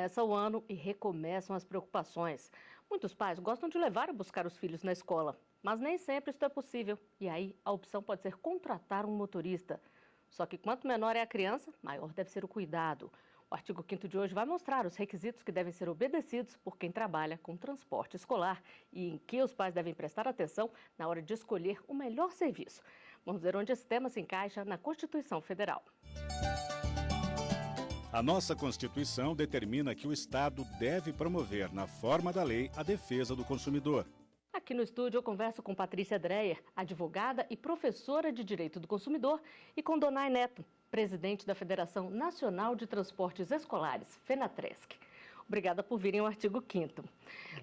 Começa o ano e recomeçam as preocupações. Muitos pais gostam de levar e buscar os filhos na escola, mas nem sempre isso é possível. E aí a opção pode ser contratar um motorista. Só que quanto menor é a criança, maior deve ser o cuidado. O artigo 5º de hoje vai mostrar os requisitos que devem ser obedecidos por quem trabalha com transporte escolar e em que os pais devem prestar atenção na hora de escolher o melhor serviço. Vamos ver onde esse tema se encaixa na Constituição Federal. A nossa Constituição determina que o Estado deve promover, na forma da lei, a defesa do consumidor. Aqui no estúdio eu converso com Patrícia Dreyer, advogada e professora de Direito do Consumidor, e com Donay Neto, presidente da Federação Nacional de Transportes Escolares, FENATRESC. Obrigada por virem ao artigo 5º.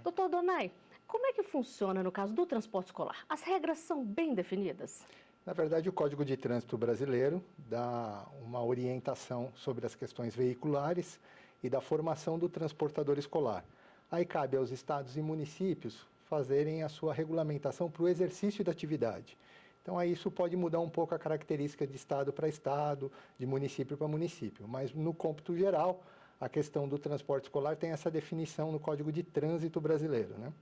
Doutor Donay, como é que funciona no caso do transporte escolar? As regras são bem definidas? Na verdade, o Código de Trânsito Brasileiro dá uma orientação sobre as questões veiculares e da formação do transportador escolar. Aí cabe aos estados e municípios fazerem a sua regulamentação para o exercício da atividade. Então, aí isso pode mudar um pouco a característica de estado para estado, de município para município. Mas, no cômputo geral, a questão do transporte escolar tem essa definição no Código de Trânsito Brasileiro, né?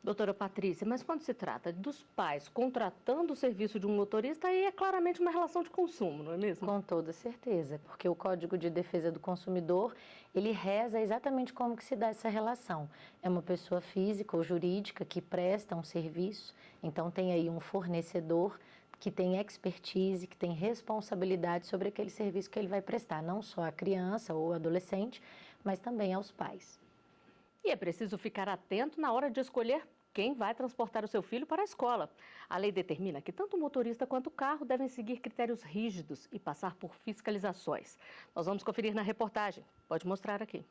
Doutora Patrícia, mas quando se trata dos pais contratando o serviço de um motorista, aí é claramente uma relação de consumo, não é mesmo? Com toda certeza, porque o Código de Defesa do Consumidor, ele reza exatamente como que se dá essa relação. É uma pessoa física ou jurídica que presta um serviço, então tem aí um fornecedor que tem expertise, que tem responsabilidade sobre aquele serviço que ele vai prestar, não só à criança ou adolescente, mas também aos pais. E é preciso ficar atento na hora de escolher quem vai transportar o seu filho para a escola. A lei determina que tanto o motorista quanto o carro devem seguir critérios rígidos e passar por fiscalizações. Nós vamos conferir na reportagem. Pode mostrar aqui.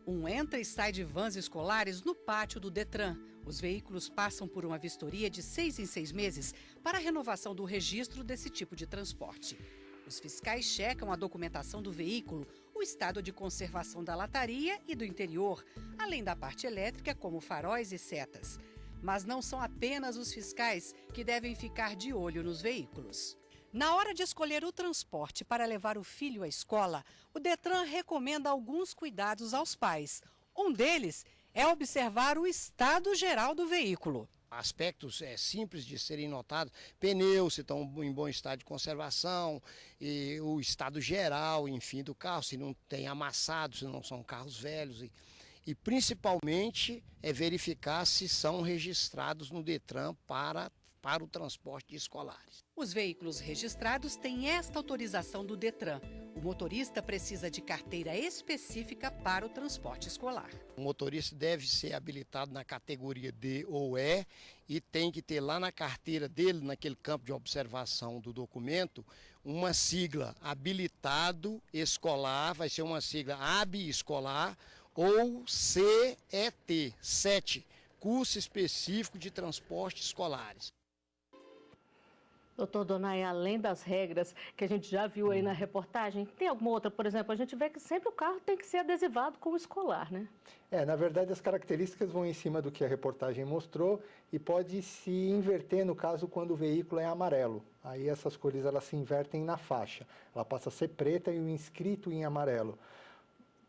Um entra e sai de vans escolares no pátio do Detran. Os veículos passam por uma vistoria de 6 em 6 meses para a renovação do registro desse tipo de transporte. Os fiscais checam a documentação do veículo, o estado de conservação da lataria e do interior, além da parte elétrica, como faróis e setas. Mas não são apenas os fiscais que devem ficar de olho nos veículos. Na hora de escolher o transporte para levar o filho à escola, o Detran recomenda alguns cuidados aos pais. Um deles é observar o estado geral do veículo. Aspectos simples de serem notados, pneus se estão em bom estado de conservação, e o estado geral, enfim, do carro, se não tem amassado, se não são carros velhos. E principalmente verificar se são registrados no Detran para o transporte de escolares. Os veículos registrados têm esta autorização do Detran. O motorista precisa de carteira específica para o transporte escolar. O motorista deve ser habilitado na categoria D ou E e tem que ter lá na carteira dele, naquele campo de observação do documento, uma sigla habilitado escolar, vai ser uma sigla AB escolar ou CET, curso específico de transportes escolares. Doutor Donay, além das regras que a gente já viu aí na reportagem, tem alguma outra? Por exemplo, a gente vê que sempre o carro tem que ser adesivado com o escolar, né? Na verdade, as características vão em cima do que a reportagem mostrou e pode se inverter, no caso, quando o veículo é amarelo. Aí essas cores elas se invertem na faixa. Ela passa a ser preta e o inscrito em amarelo.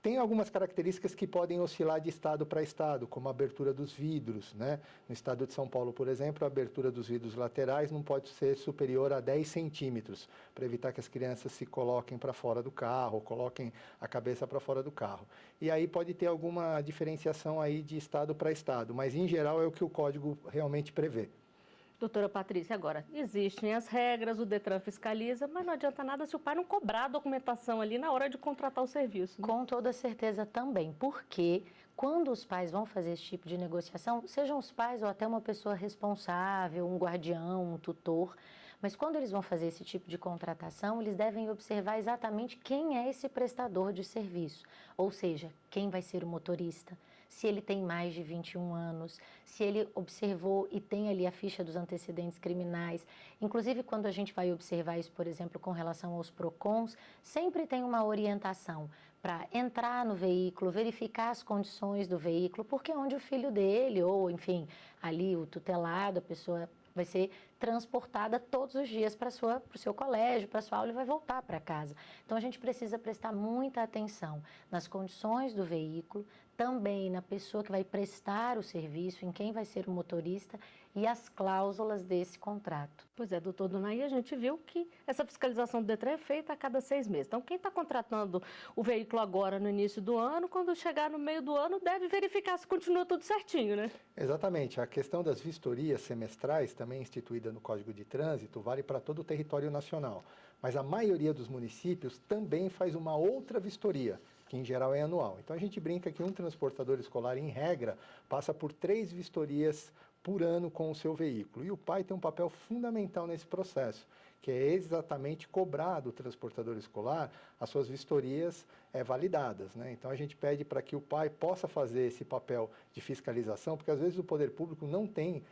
Tem algumas características que podem oscilar de estado para estado, como a abertura dos vidros, né? No estado de São Paulo, por exemplo, a abertura dos vidros laterais não pode ser superior a 10 centímetros, para evitar que as crianças se coloquem para fora do carro, ou coloquem a cabeça para fora do carro. E aí pode ter alguma diferenciação aí de estado para estado, mas em geral é o que o código realmente prevê. Doutora Patrícia, agora, existem as regras, o Detran fiscaliza, mas não adianta nada se o pai não cobrar a documentação ali na hora de contratar o serviço, né? Com toda certeza também, porque quando os pais vão fazer esse tipo de negociação, sejam os pais ou até uma pessoa responsável, um guardião, um tutor, mas quando eles vão fazer esse tipo de contratação, eles devem observar exatamente quem é esse prestador de serviço, ou seja, quem vai ser o motorista, se ele tem mais de 21 anos, se ele observou e tem ali a ficha dos antecedentes criminais. Inclusive, quando a gente vai observar isso, por exemplo, com relação aos PROCONs, sempre tem uma orientação para entrar no veículo, verificar as condições do veículo, porque é onde o filho dele, ou enfim, ali o tutelado, a pessoa vai ser transportada todos os dias para o seu colégio, para a sua aula e vai voltar para casa. Então, a gente precisa prestar muita atenção nas condições do veículo, também na pessoa que vai prestar o serviço, em quem vai ser o motorista e as cláusulas desse contrato. Pois é, doutor Donay, a gente viu que essa fiscalização do DETRAN é feita a cada 6 meses. Então, quem está contratando o veículo agora no início do ano, quando chegar no meio do ano, deve verificar se continua tudo certinho, né? Exatamente. A questão das vistorias semestrais, também instituída no Código de Trânsito, vale para todo o território nacional. Mas a maioria dos municípios também faz uma outra vistoria, que em geral é anual. Então, a gente brinca que um transportador escolar, em regra, passa por 3 vistorias por ano com o seu veículo. E o pai tem um papel fundamental nesse processo, que é exatamente cobrar do transportador escolar as suas vistorias validadas, né? Então, a gente pede para que o pai possa fazer esse papel de fiscalização, porque às vezes o poder público não tem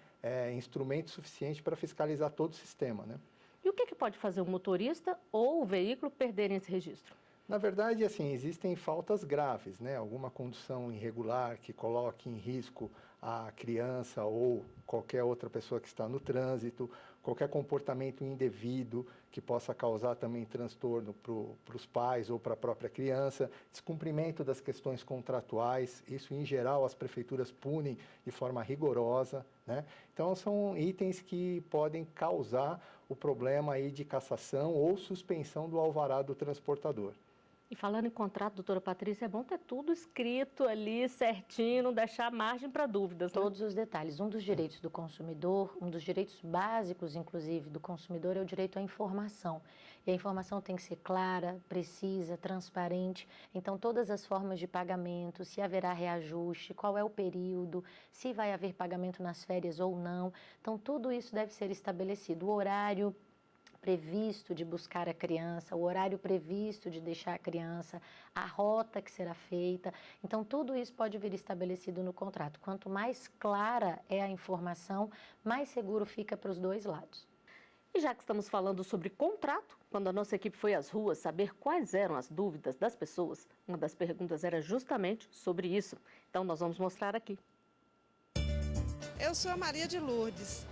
instrumento suficiente para fiscalizar todo o sistema, né? E o que pode fazer o motorista ou o veículo perderem esse registro? Na verdade, assim, existem faltas graves, né? Alguma condução irregular que coloque em risco a criança ou qualquer outra pessoa que está no trânsito, qualquer comportamento indevido que possa causar também transtorno para os pais ou para a própria criança, descumprimento das questões contratuais, isso em geral as prefeituras punem de forma rigorosa, né? Então são itens que podem causar o problema aí de cassação ou suspensão do alvará do transportador. E falando em contrato, doutora Patrícia, é bom ter tudo escrito ali certinho, não deixar margem para dúvidas, né? Todos os detalhes. Um dos direitos do consumidor, um dos direitos básicos, inclusive, do consumidor é o direito à informação. E a informação tem que ser clara, precisa, transparente. Então, todas as formas de pagamento, se haverá reajuste, qual é o período, se vai haver pagamento nas férias ou não. Então, tudo isso deve ser estabelecido. O horário previsto de buscar a criança, o horário previsto de deixar a criança, a rota que será feita. Então, tudo isso pode vir estabelecido no contrato. Quanto mais clara é a informação, mais seguro fica para os dois lados. E já que estamos falando sobre contrato, quando a nossa equipe foi às ruas saber quais eram as dúvidas das pessoas, uma das perguntas era justamente sobre isso. Então, nós vamos mostrar aqui. Eu sou a Maria de Lourdes.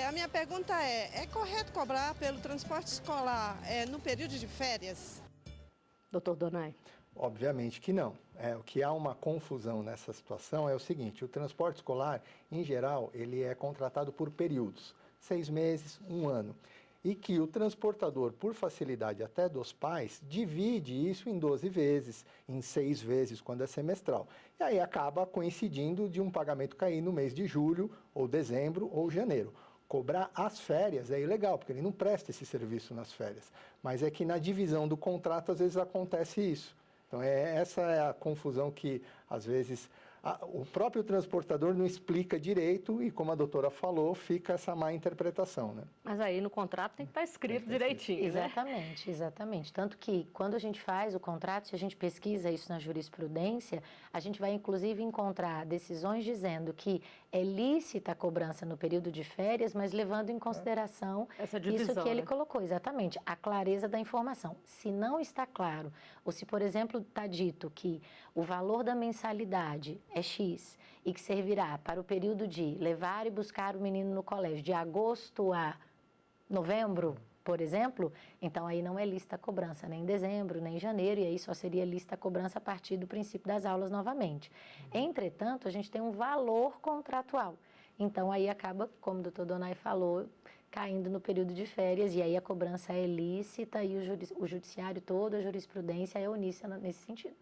A minha pergunta é correto cobrar pelo transporte escolar no período de férias? Doutor Donay. Obviamente que não. O que há uma confusão nessa situação é o seguinte: o transporte escolar, em geral, ele é contratado por períodos, 6 meses, 1 ano. E que o transportador, por facilidade até dos pais, divide isso em 12 vezes, em 6 vezes, quando é semestral. E aí acaba coincidindo de um pagamento cair no mês de julho, ou dezembro, ou janeiro. Cobrar as férias é ilegal, porque ele não presta esse serviço nas férias. Mas é que na divisão do contrato, às vezes, acontece isso. Então, essa é a confusão que, às vezes, o próprio transportador não explica direito e, como a doutora falou, fica essa má interpretação, né? Mas aí no contrato tem que estar escrito direitinho, Exatamente, né? Exatamente. Tanto que quando a gente faz o contrato, se a gente pesquisa isso na jurisprudência, a gente vai inclusive encontrar decisões dizendo que é lícita a cobrança no período de férias, mas levando em consideração essa divisão, isso que ele né? colocou, exatamente, a clareza da informação. Se não está claro, ou se, por exemplo, está dito que o valor da mensalidade é X e que servirá para o período de levar e buscar o menino no colégio de agosto a novembro, por exemplo, então aí não é lista a cobrança nem em dezembro, nem em janeiro, e aí só seria lista a cobrança a partir do princípio das aulas novamente. Entretanto, a gente tem um valor contratual. Então aí acaba, como o doutor Donay falou, caindo no período de férias, e aí a cobrança é lícita e o judiciário todo, a jurisprudência é uníssona nesse sentido.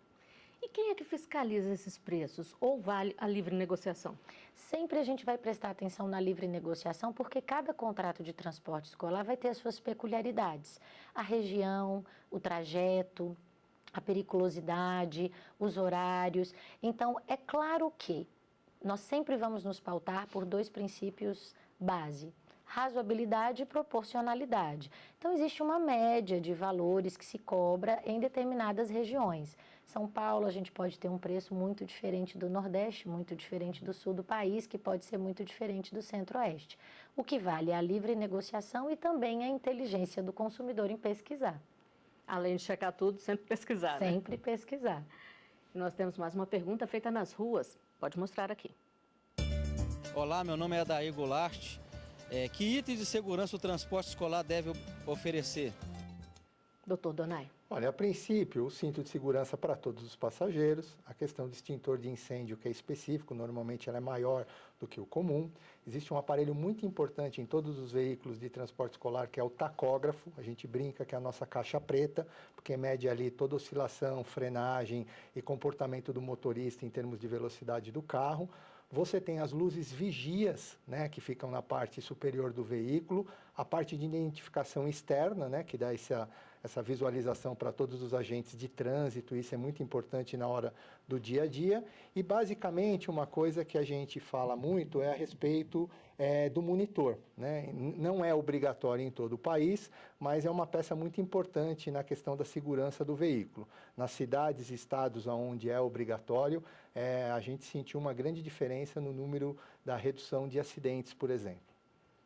E quem é que fiscaliza esses preços? Ou vale a livre negociação? Sempre a gente vai prestar atenção na livre negociação, porque cada contrato de transporte escolar vai ter as suas peculiaridades. A região, o trajeto, a periculosidade, os horários. Então, é claro que nós sempre vamos nos pautar por 2 princípios base: razoabilidade e proporcionalidade. Então, existe uma média de valores que se cobra em determinadas regiões. São Paulo, a gente pode ter um preço muito diferente do Nordeste, muito diferente do Sul do país, que pode ser muito diferente do Centro-Oeste. O que vale é a livre negociação e também a inteligência do consumidor em pesquisar. Além de checar tudo, sempre pesquisar, né? Sempre pesquisar. E nós temos mais uma pergunta feita nas ruas. Pode mostrar aqui. Olá, meu nome é Adair Goulart. Que itens de segurança o transporte escolar deve oferecer? Doutor Donai. Olha, a princípio, o cinto de segurança para todos os passageiros, a questão do extintor de incêndio, que é específico, normalmente ela é maior do que o comum. Existe um aparelho muito importante em todos os veículos de transporte escolar, que é o tacógrafo. A gente brinca que é a nossa caixa preta, porque mede ali toda oscilação, frenagem e comportamento do motorista em termos de velocidade do carro. Você tem as luzes vigias, né, que ficam na parte superior do veículo, a parte de identificação externa, né, que dá essa visualização para todos os agentes de trânsito, isso é muito importante na hora do dia a dia. E, basicamente, uma coisa que a gente fala muito é a respeito do monitor, né? Não é obrigatório em todo o país, mas é uma peça muito importante na questão da segurança do veículo. Nas cidades e estados onde é obrigatório, a gente sentiu uma grande diferença no número da redução de acidentes, por exemplo.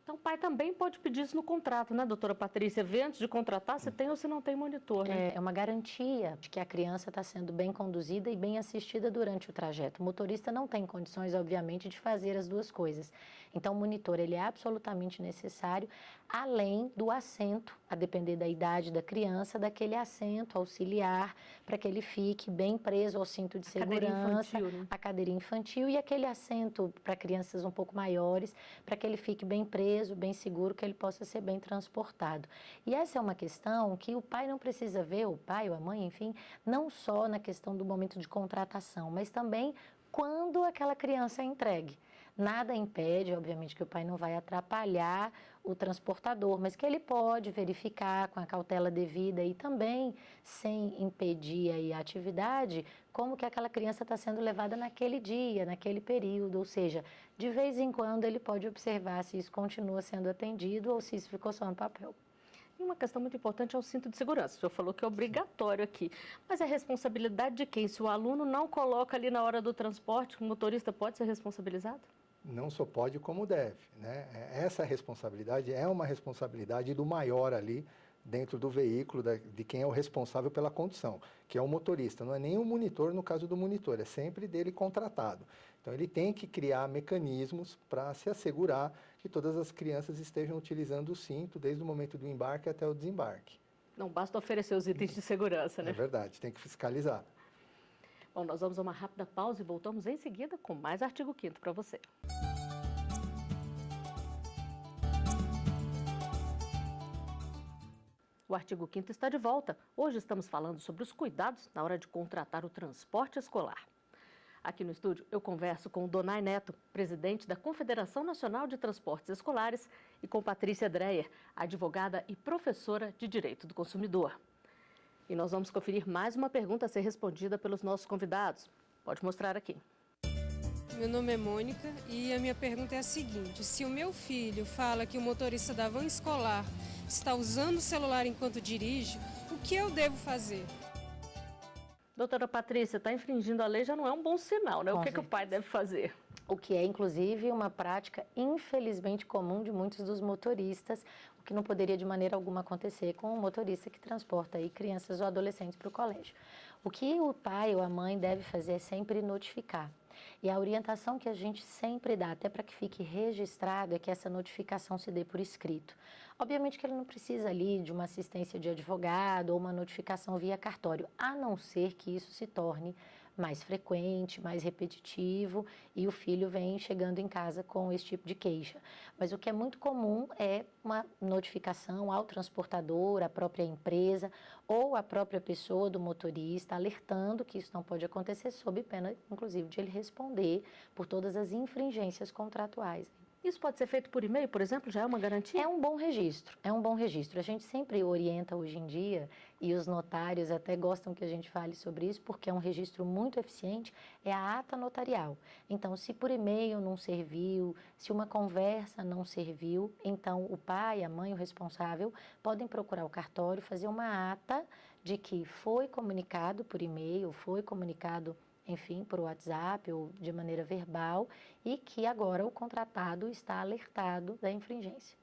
Então, o pai também pode pedir isso no contrato, né, doutora Patrícia? Ver antes de contratar se tem ou se não tem monitor, né? É uma garantia de que a criança está sendo bem conduzida e bem assistida durante o trajeto. O motorista não tem condições, obviamente, de fazer as duas coisas. Então, o monitor ele é absolutamente necessário, além do assento, a depender da idade da criança, daquele assento auxiliar, para que ele fique bem preso ao cinto de segurança, a cadeirinha infantil, e aquele assento para crianças um pouco maiores, para que ele fique bem preso, bem seguro, que ele possa ser bem transportado. E essa é uma questão que o pai não precisa ver, o pai ou a mãe, enfim, não só na questão do momento de contratação, mas também quando aquela criança é entregue. Nada impede, obviamente, que o pai não vai atrapalhar o transportador, mas que ele pode verificar com a cautela devida e também, sem impedir aí a atividade, como que aquela criança está sendo levada naquele dia, naquele período, ou seja, de vez em quando ele pode observar se isso continua sendo atendido ou se isso ficou só no papel. E uma questão muito importante é o cinto de segurança. O senhor falou que é obrigatório aqui, mas é responsabilidade de quem? Se o aluno não coloca ali na hora do transporte, o motorista pode ser responsabilizado? Não só pode como deve, né? Essa responsabilidade é uma responsabilidade do maior ali dentro do veículo, de quem é o responsável pela condução, que é o motorista. Não é nem o monitor no caso do monitor, é sempre dele contratado. Então ele tem que criar mecanismos para se assegurar que todas as crianças estejam utilizando o cinto desde o momento do embarque até o desembarque. Não basta oferecer os itens de segurança, né? É verdade, tem que fiscalizar. Bom, nós vamos a uma rápida pausa e voltamos em seguida com mais Artigo 5º para você. O Artigo 5º está de volta. Hoje estamos falando sobre os cuidados na hora de contratar o transporte escolar. Aqui no estúdio eu converso com o Donai Neto, presidente da Confederação Nacional de Transportes Escolares, e com Patrícia Dreyer, advogada e professora de Direito do Consumidor. E nós vamos conferir mais uma pergunta a ser respondida pelos nossos convidados. Pode mostrar aqui. Meu nome é Mônica e a minha pergunta é a seguinte: se o meu filho fala que o motorista da van escolar está usando o celular enquanto dirige, o que eu devo fazer? Doutora Patrícia, está infringindo a lei já não é um bom sinal, né? O que o pai deve fazer? O que é, inclusive, uma prática, infelizmente, comum de muitos dos motoristas, o que não poderia de maneira alguma acontecer com um motorista que transporta aí crianças ou adolescentes para o colégio. O que o pai ou a mãe deve fazer é sempre notificar. E a orientação que a gente sempre dá, até para que fique registrado, é que essa notificação se dê por escrito. Obviamente que ele não precisa ali de uma assistência de advogado ou uma notificação via cartório, a não ser que isso se torne mais frequente, mais repetitivo e o filho vem chegando em casa com esse tipo de queixa. Mas o que é muito comum é uma notificação ao transportador, à própria empresa ou à própria pessoa do motorista, alertando que isso não pode acontecer, sob pena, inclusive, de ele responder por todas as infringências contratuais. Isso pode ser feito por e-mail, por exemplo? Já é uma garantia? É um bom registro, é um bom registro. A gente sempre orienta hoje em dia, e os notários até gostam que a gente fale sobre isso, porque é um registro muito eficiente, é a ata notarial. Então, se por e-mail não serviu, se uma conversa não serviu, então o pai, a mãe, o responsável, podem procurar o cartório, fazer uma ata de que foi comunicado por e-mail, foi comunicado enfim, por WhatsApp ou de maneira verbal, e que agora o contratado está alertado da infringência.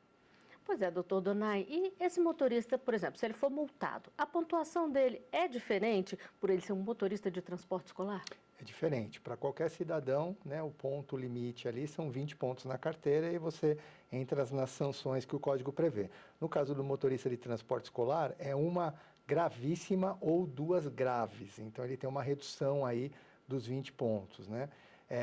Pois é, doutor Donai, e esse motorista, por exemplo, se ele for multado, a pontuação dele é diferente por ele ser um motorista de transporte escolar? É diferente. Para qualquer cidadão, né, o ponto limite ali são 20 pontos na carteira e você entra nas sanções que o código prevê. No caso do motorista de transporte escolar, é uma gravíssima ou 2 graves. Então, ele tem uma redução aí dos 20 pontos, né?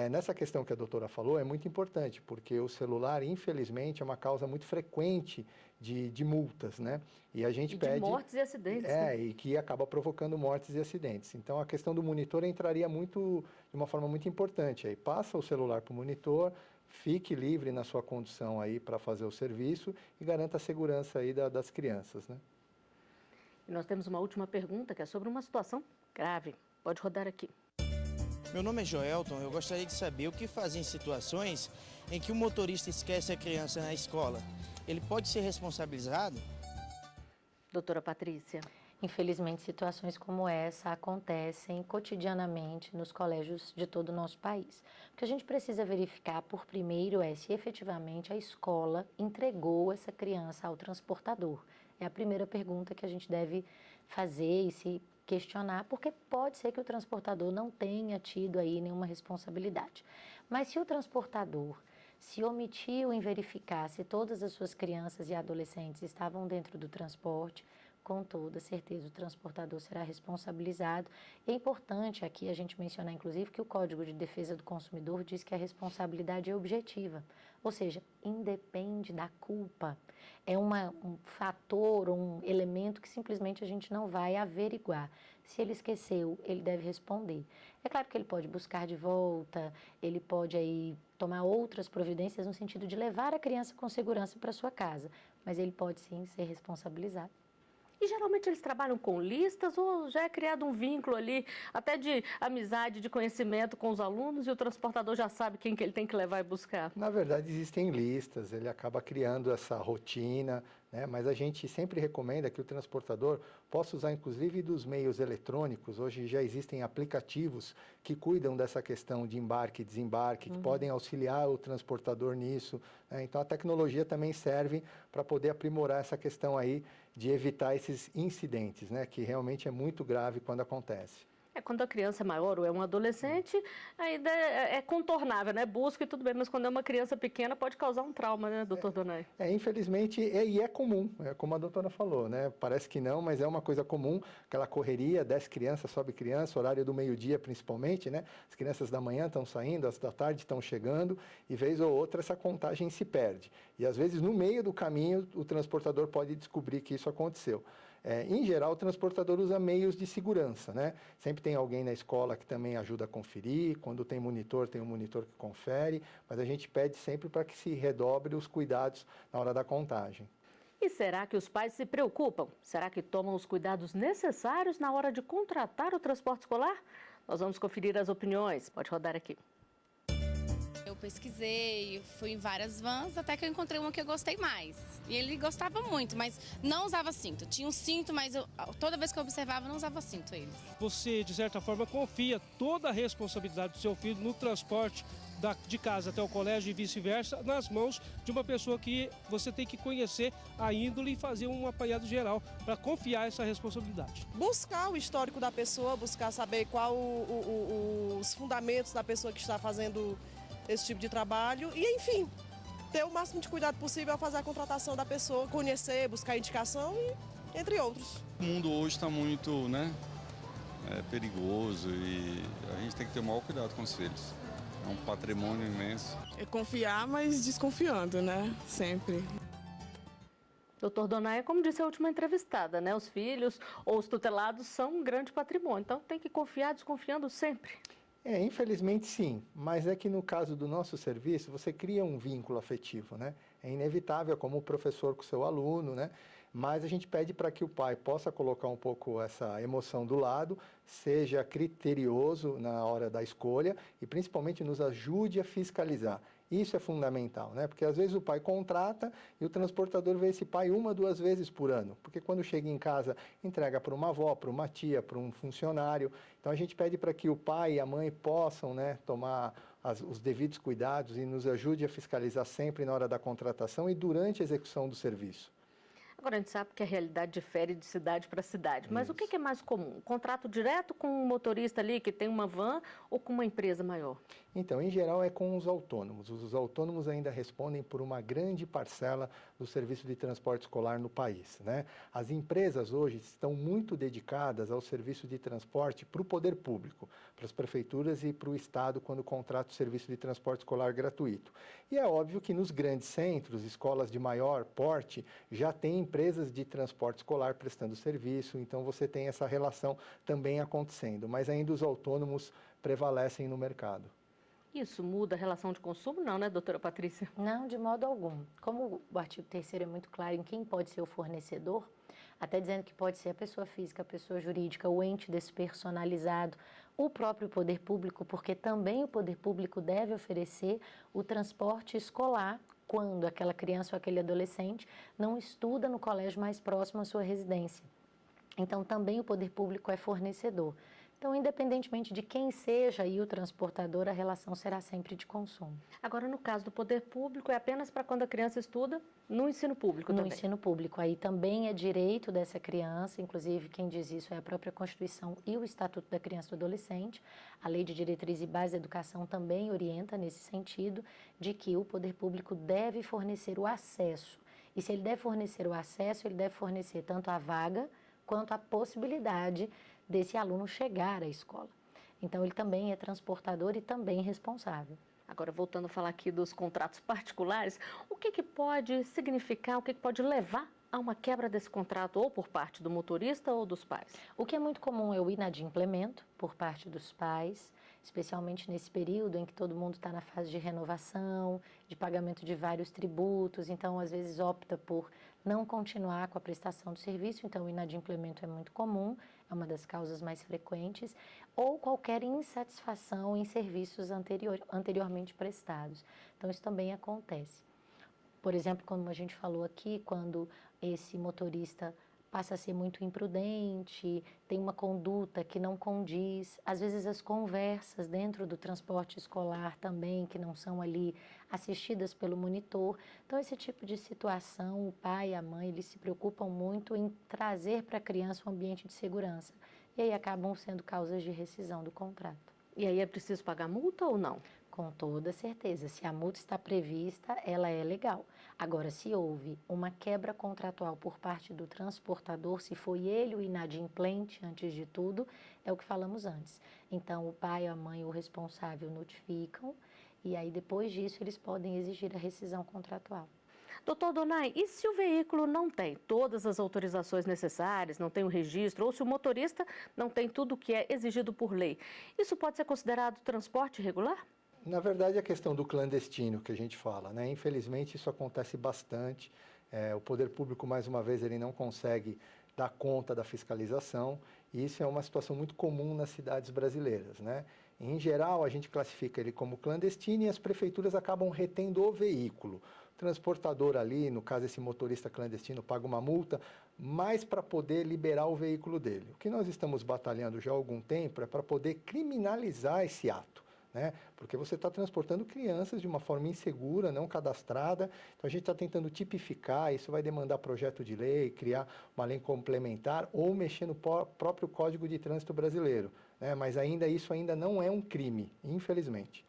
Nessa questão que a doutora falou, é muito importante, porque o celular, infelizmente, é uma causa muito frequente de multas, né? E a gente pede... de mortes e acidentes. Né? E que acaba provocando mortes e acidentes. Então, a questão do monitor entraria de uma forma muito importante. Aí, passa o celular para o monitor, fique livre na sua condução aí para fazer o serviço e garanta a segurança aí das crianças, né? E nós temos uma última pergunta, que é sobre uma situação grave. Pode rodar aqui. Meu nome é Joelton, eu gostaria de saber o que fazer em situações em que o motorista esquece a criança na escola. Ele pode ser responsabilizado? Doutora Patrícia. Infelizmente, situações como essa acontecem cotidianamente nos colégios de todo o nosso país. O que a gente precisa verificar por primeiro é se efetivamente a escola entregou essa criança ao transportador. É a primeira pergunta que a gente deve fazer e se questionar, porque pode ser que o transportador não tenha tido aí nenhuma responsabilidade. Mas se o transportador se omitiu em verificar se todas as suas crianças e adolescentes estavam dentro do transporte, com toda certeza o transportador será responsabilizado. É importante aqui a gente mencionar, inclusive, que o Código de Defesa do Consumidor diz que a responsabilidade é objetiva, ou seja, independe da culpa. É um fator, um elemento que simplesmente a gente não vai averiguar. Se ele esqueceu, ele deve responder. É claro que ele pode buscar de volta, ele pode aí tomar outras providências no sentido de levar a criança com segurança para sua casa, mas ele pode sim ser responsabilizado. E geralmente eles trabalham com listas ou já é criado um vínculo ali, até de amizade, de conhecimento com os alunos e o transportador já sabe quem que ele tem que levar e buscar? Na verdade, existem listas, ele acaba criando essa rotina, né? Mas a gente sempre recomenda que o transportador possa usar, inclusive, dos meios eletrônicos. Hoje já existem aplicativos que cuidam dessa questão de embarque e desembarque, que podem auxiliar o transportador nisso, né? Então, a tecnologia também serve para poder aprimorar essa questão aí de evitar esses incidentes, né? Que realmente é muito grave quando acontece. Quando a criança é maior ou é um adolescente, ainda é contornável, né? Busca e tudo bem, mas quando é uma criança pequena pode causar um trauma, né, doutor Donai? Infelizmente, e é comum, como a doutora falou, né? Parece que não, mas é uma coisa comum, aquela correria, desce criança, sobe criança, horário do meio-dia principalmente, né? As crianças da manhã estão saindo, as da tarde estão chegando, e vez ou outra essa contagem se perde. E às vezes no meio do caminho o transportador pode descobrir que isso aconteceu. Em geral, o transportador usa meios de segurança, né? Sempre tem alguém na escola que também ajuda a conferir, quando tem um monitor que confere, mas a gente pede sempre para que se redobre os cuidados na hora da contagem. E será que os pais se preocupam? Será que tomam os cuidados necessários na hora de contratar o transporte escolar? Nós vamos conferir as opiniões. Pode rodar aqui. Eu pesquisei, fui em várias vans, até que eu encontrei uma que eu gostei mais. E ele gostava muito, mas não usava cinto. Tinha um cinto, mas toda vez que eu observava, não usava cinto ele. Você, de certa forma, confia toda a responsabilidade do seu filho no transporte de casa até o colégio e vice-versa, nas mãos de uma pessoa que você tem que conhecer a índole e fazer um apanhado geral para confiar essa responsabilidade. Buscar o histórico da pessoa, buscar saber qual os fundamentos da pessoa que está fazendo esse tipo de trabalho e, enfim, ter o máximo de cuidado possível ao fazer a contratação da pessoa, conhecer, buscar indicação e entre outros. O mundo hoje está muito, perigoso e a gente tem que ter o maior cuidado com os filhos. É um patrimônio imenso. É confiar, mas desconfiando, né? Sempre. Doutor Donai, como disse a última entrevistada, né? Os filhos ou os tutelados são um grande patrimônio, então tem que confiar desconfiando sempre. Infelizmente sim, mas é que no caso do nosso serviço, você cria um vínculo afetivo, né? É inevitável, como o professor com o seu aluno, né? Mas a gente pede para que o pai possa colocar um pouco essa emoção do lado, seja criterioso na hora da escolha e principalmente nos ajude a fiscalizar. Isso é fundamental, né? Porque às vezes o pai contrata e o transportador vê esse pai 1 ou 2 vezes por ano. Porque quando chega em casa, entrega para uma avó, para uma tia, para um funcionário. Então a gente pede para que o pai e a mãe possam, tomar os devidos cuidados e nos ajude a fiscalizar sempre na hora da contratação e durante a execução do serviço. Agora, a gente sabe que a realidade difere de cidade para cidade, mas o que é mais comum? Um contrato direto com um motorista ali que tem uma van ou com uma empresa maior? Então, em geral, é com os autônomos. Os autônomos ainda respondem por uma grande parcela do serviço de transporte escolar no país, né? As empresas hoje estão muito dedicadas ao serviço de transporte para o poder público, para as prefeituras e para o Estado quando contrata o serviço de transporte escolar gratuito. E é óbvio que nos grandes centros, escolas de maior porte, já tem empresas de transporte escolar prestando serviço, então você tem essa relação também acontecendo, mas ainda os autônomos prevalecem no mercado. Isso muda a relação de consumo? Não, né, doutora Patrícia? Não, de modo algum. Como o artigo 3º é muito claro em quem pode ser o fornecedor, até dizendo que pode ser a pessoa física, a pessoa jurídica, o ente despersonalizado, o próprio poder público, porque também o poder público deve oferecer o transporte escolar quando aquela criança ou aquele adolescente não estuda no colégio mais próximo à sua residência. Então, também o poder público é fornecedor. Então, independentemente de quem seja aí o transportador, a relação será sempre de consumo. Agora, no caso do poder público, é apenas para quando a criança estuda no ensino público também? No ensino público. Aí também é direito dessa criança, inclusive quem diz isso é a própria Constituição e o Estatuto da Criança e do Adolescente. A Lei de Diretriz e Base da Educação também orienta nesse sentido de que o poder público deve fornecer o acesso. E se ele deve fornecer o acesso, ele deve fornecer tanto a vaga quanto a possibilidade desse aluno chegar à escola. Então, ele também é transportador e também responsável. Agora, voltando a falar aqui dos contratos particulares, o que pode significar, o que pode levar a uma quebra desse contrato, ou por parte do motorista ou dos pais? O que é muito comum é o inadimplemento por parte dos pais, especialmente nesse período em que todo mundo está na fase de renovação, de pagamento de vários tributos, então às vezes opta por não continuar com a prestação do serviço, então o inadimplemento é muito comum, é uma das causas mais frequentes, ou qualquer insatisfação em serviços anteriormente prestados. Então isso também acontece. Por exemplo, como a gente falou aqui, quando esse motorista passa a ser muito imprudente, tem uma conduta que não condiz, às vezes as conversas dentro do transporte escolar também, que não são ali assistidas pelo monitor. Então, esse tipo de situação, o pai e a mãe, eles se preocupam muito em trazer para a criança um ambiente de segurança. E aí acabam sendo causas de rescisão do contrato. E aí é preciso pagar multa ou não? Com toda certeza. Se a multa está prevista, ela é legal. Agora, se houve uma quebra contratual por parte do transportador, se foi ele o inadimplente, antes de tudo, é o que falamos antes. Então, o pai, a mãe, o responsável notificam e aí, depois disso, eles podem exigir a rescisão contratual. Doutor Donay, e se o veículo não tem todas as autorizações necessárias, não tem o registro, ou se o motorista não tem tudo o que é exigido por lei? Isso pode ser considerado transporte irregular? Na verdade, a questão do clandestino que a gente fala, né? Infelizmente, isso acontece bastante. O poder público, mais uma vez, ele não consegue dar conta da fiscalização. E isso é uma situação muito comum nas cidades brasileiras, né? Em geral, a gente classifica ele como clandestino e as prefeituras acabam retendo o veículo. O transportador ali, no caso esse motorista clandestino, paga uma multa, mas para poder liberar o veículo dele. O que nós estamos batalhando já há algum tempo é para poder criminalizar esse ato, né? Porque você está transportando crianças de uma forma insegura, não cadastrada. Então, a gente está tentando tipificar, isso vai demandar projeto de lei, criar uma lei complementar ou mexer no próprio Código de Trânsito brasileiro, né? Mas isso ainda não é um crime, infelizmente.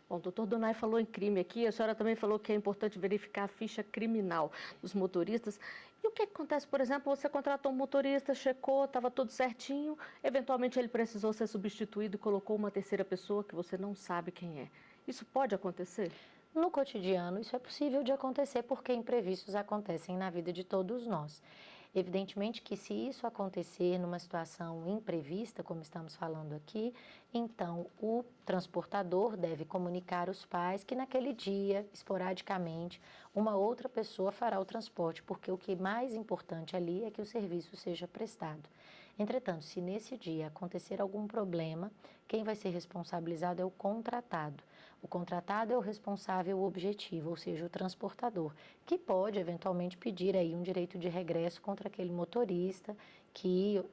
Bom, o doutor Donay falou em crime aqui, a senhora também falou que é importante verificar a ficha criminal dos motoristas. E o que acontece, por exemplo, você contratou um motorista, checou, estava tudo certinho, eventualmente ele precisou ser substituído e colocou uma terceira pessoa que você não sabe quem é. Isso pode acontecer? No cotidiano, isso é possível de acontecer porque imprevistos acontecem na vida de todos nós. Evidentemente que se isso acontecer numa situação imprevista, como estamos falando aqui, então o transportador deve comunicar aos pais que naquele dia, esporadicamente, uma outra pessoa fará o transporte, porque o que é mais importante ali é que o serviço seja prestado. Entretanto, se nesse dia acontecer algum problema, quem vai ser responsabilizado é o contratado. O contratado é o responsável objetivo, ou seja, o transportador, que pode eventualmente pedir aí um direito de regresso contra aquele motorista que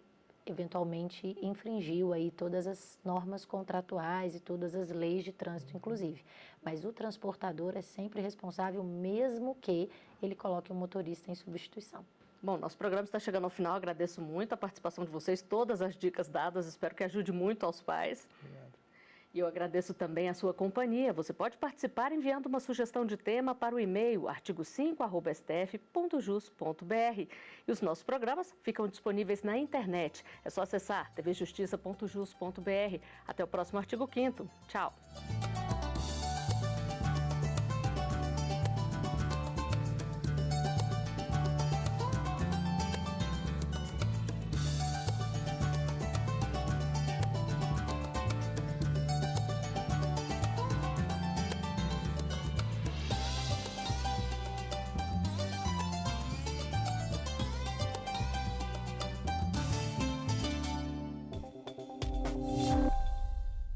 eventualmente infringiu aí todas as normas contratuais e todas as leis de trânsito, inclusive. Mas o transportador é sempre responsável, mesmo que ele coloque o motorista em substituição. Bom, nosso programa está chegando ao final. Agradeço muito a participação de vocês, todas as dicas dadas. Espero que ajude muito aos pais. Obrigado. E eu agradeço também a sua companhia. Você pode participar enviando uma sugestão de tema para o e-mail artigo5@stf.jus.br. E os nossos programas ficam disponíveis na internet. É só acessar tvjustiça.jus.br. Até o próximo Artigo 5º. Tchau.